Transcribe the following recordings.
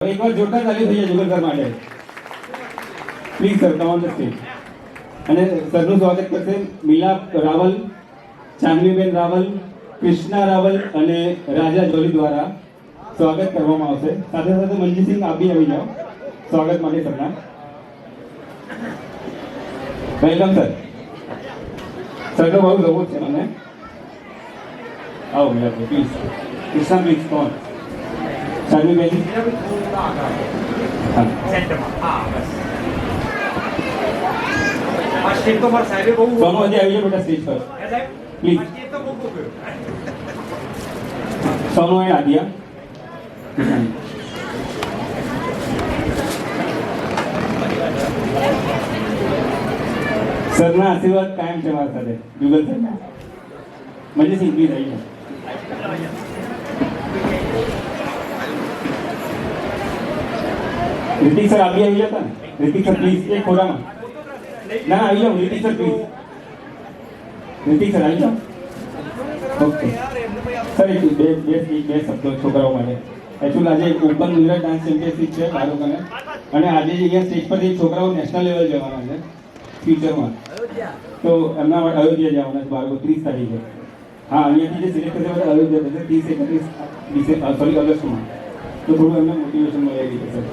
એક વાર જોરદાર તાલી થઈ જાય જુગલ સર માટે. Please sir come on the stage. અને સરનું સ્વાગત કરશે મિલાપ રાવલ, ચાંદનીબેન રાવલ, કૃષ્ણા રાવલ અને રાજા જોલી દ્વારા સ્વાગત કરવામાં આવશે. સાથે સાથે મંજીસિંહ આપ બી આવી જાઓ સ્વાગત માટે સરના. Welcome sir. સરનો બહુ સપોર્ટ છે મને. આવો મિલાપ પ્લીઝ. કૃષ્ણા પ્લીઝ કોણ ચાંદનીબેન સ્ટેજ તો મારા સાહેબે બહુ સોનુ હજી આવી જાઓ બેટા સ્ટેજ પર પ્લીઝ. સ્ટેજ તો બહુ ગયો સોનુ એ આદિયા સરના આશીર્વાદ કાયમ છે મારા સાથે. જુગલ સરના મંજીસિંહ પ્લીઝ આવી જાઓ. ऋतिक सर आप भी આવી જતા ને. ऋतिक सर પ્લીઝ એક ખોરામાં ના આવી જાઓ. Hrithik sir please. Hrithik sir આવી જાઓ. ઓકે સર એક બે શબ્દો છોકરાઓ માટે. એકચ્યુઅલી આજે ઓપન ગુજરાત ડાન્સ ચેમ્પિયનશિપ છે બાળકોને, અને આજે જે અહીંયા સ્ટેજ પરથી છોકરાઓ નેશનલ લેવલ જવાના છે ફ્યુચરમાં. તો એમના માટે અયોધ્યા જવાના છે બાળકો 30 તારીખે. હા, અહીંયાથી જે સિલેક્ટ થશે બધા અયોધ્યા થશે 30-31 ઓગસ્ટમાં. તો થોડું એમને મોટિવેશન મળે એવી રીતે સર.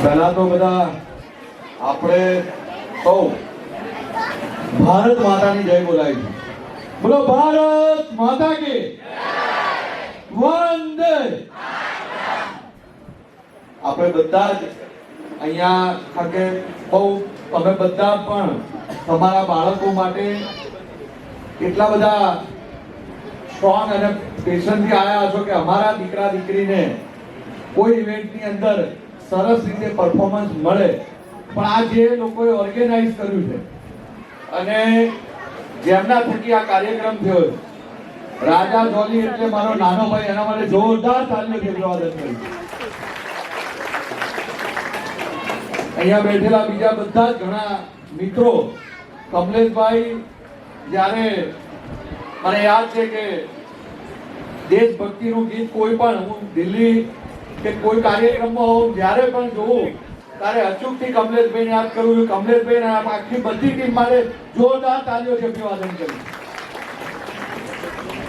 પહેલા તો બધા આપણે સૌ ભારત માતાની જય બોલાવી. બોલો ભારત માતા કી વંદે. આપણે બધા જ અહીંયા ખાતે બહુ તમે બધા પણ તમારા બાળકો માટે એટલા બધા સ્ટ્રોંગ અને પેશન્ટથી આવ્યા છો કે અમારા દીકરા દીકરીને કોઈ ઇવેન્ટની અંદર સરસ રીતે પરફોર્મન્સ મળે. પણ આ જે લોકોએ ઓર્ગેનાઇઝ કર્યું છે અને જેમના થકી આ કાર્યક્રમ થયો, રાજા જોલી એટલે મારો નાનો ભાઈ, એના માટે જોરદાર તાલીઓથી અભિવાદન કર્યું. અહીંયા બેઠેલા બીજા બધા જ ઘણા મિત્રો, કમલેશભાઈ, જ્યારે મને યાદ છે કે દેશભક્તિનું ગીત કોઈ પણ હું દિલ્હી કે કોઈ કાર્યક્રમમાં હું જ્યારે પણ જોઉં ત્યારે અચૂકથી કમલેશભાઈને યાદ કરું છું. કમલેશભાઈ આખી બધી ટીમ માટે જોરદાર તાલીઓથી અભિવાદન કર્યું.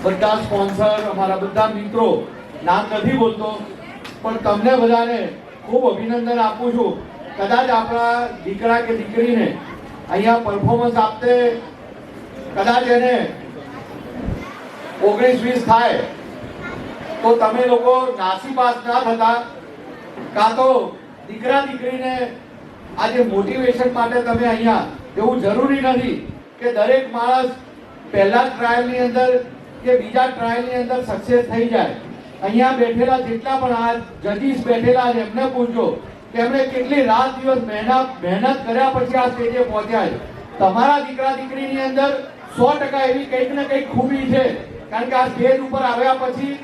બધા સ્પોન્સર, અમારા બધા મિત્રો, નામ નથી બોલતો પણ તમને બધાને ખૂબ અભિનંદન આપું છું. કદાચ આપણા દીકરા કે દીકરીને અહીંયા પરફોર્મન્સ આપતે કદાચ એને 19-20 થાય તો તમે લોકો નાસીપાસ ના થતા, કાં તો દીકરા દીકરીને આજે મોટિવેશન માટે તમે અહીંયા, એવું જરૂરી નથી કે દરેક માણસ પહેલા ટ્રાયલની અંદર કે બીજા ટ્રાયલની અંદર સક્સેસ થઈ જાય. અહીંયા બેઠેલા જેટલા પણ આ જજીસ બેઠેલા છે એમને પૂછજો કે એમણે કેટલી રાત દિવસ મહેનત કર્યા પછી આ સ્ટેજે પહોંચ્યા છે. તમારા દીકરા દીકરીની અંદર 100% એવી કંઈક ને કંઈક ખૂબી છે. કારણ કે આ સ્ટેજ ઉપર આવ્યા પછી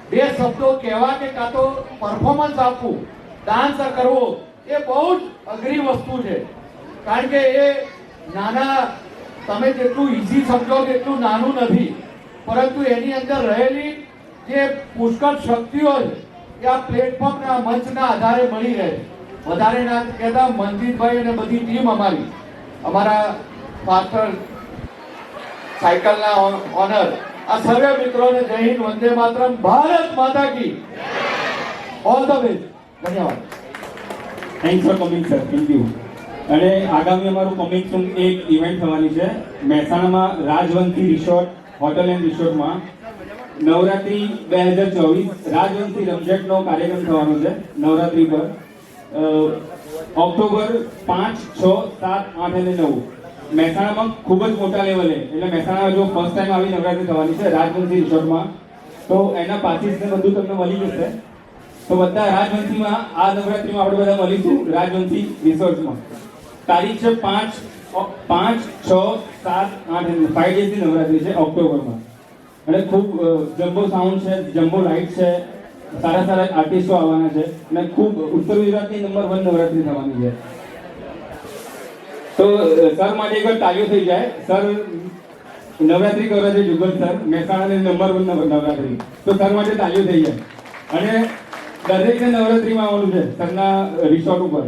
બે શબ્દો કહેવા કે કાં તો પરફોર્મન્સ આપવું, ડાન્સ કરવો, એ બહુ જ અઘરી વસ્તુ છે. કારણ કે એ નાના, તમે જેટલું ઈઝી સમજો તેટલું નાનું નથી, પરંતુ એની અંદર રહેલી જે પુષ્કળ શક્તિઓ છે એ આ પ્લેટફોર્મના મંચના આધારે મળી રહે. વધારે ના કહેતા મનજીતભાઈ અને બધી ટીમ અમારા પાછળ સાયકલના ઓનર, આ સર્વે મિત્રોને જય હિન્દ, વંદે માતરમ, ભારત માતા કી ઓલ ધ બેસ્ટ. ધન્યવાદ. Thanks for coming sir. Thank you. અને આગામી અમારું કમિંગ સૂન એક ઇવેન્ટ થવાની છે મહેસાણામાં Rajbanshi resort hotel and રિસોર્ટમાં. Navratri 2024 Rajbanshi રમઝટનો કાર્યક્રમ થવાનો છે નવરાત્રી પર. ઓક્ટોબર 5, 6, 7, 8 અને 9 મહેસાણામાં ખૂબ જ મોટા લેવલે. એટલે મહેસાણા જો ફર્સ્ટ ટાઈમ આવી નવરાત્રી થવાની છે રાજવંશી રિસોર્ટમાં, તો એના પાસીસ ને બધું તમને મળી જશે. તો બધા રાજવંશીમાં આ નવરાત્રીમાં આપણે બધા મળીશું રાજવંશી રિસોર્ટમાં. તારીખ છે 5, 6, 7, 8 5 ડેઝની નવરાત્રી છે ઓક્ટોબરમાં. અને ખૂબ જમ્બો સાઉન્ડ છે, જમ્બો લાઇટ છે, સારા સારા આર્ટિસ્ટો આવવાના છે અને ખૂબ ઉત્તર ગુજરાતની નંબર 1 નવરાત્રી થવાની છે. તો સર માટે એકવાર તાળીઓ થઈ જાય. સર નવરાત્રી કરે છે જુગલ સર, મહેસાણાની નંબર 1 નવરાત્રી. તો સર માટે તાળીઓ થઈ જાય. અને દરેકને નવરાત્રીમાં આવવાનું છે સરના રિસોર્ટ ઉપર.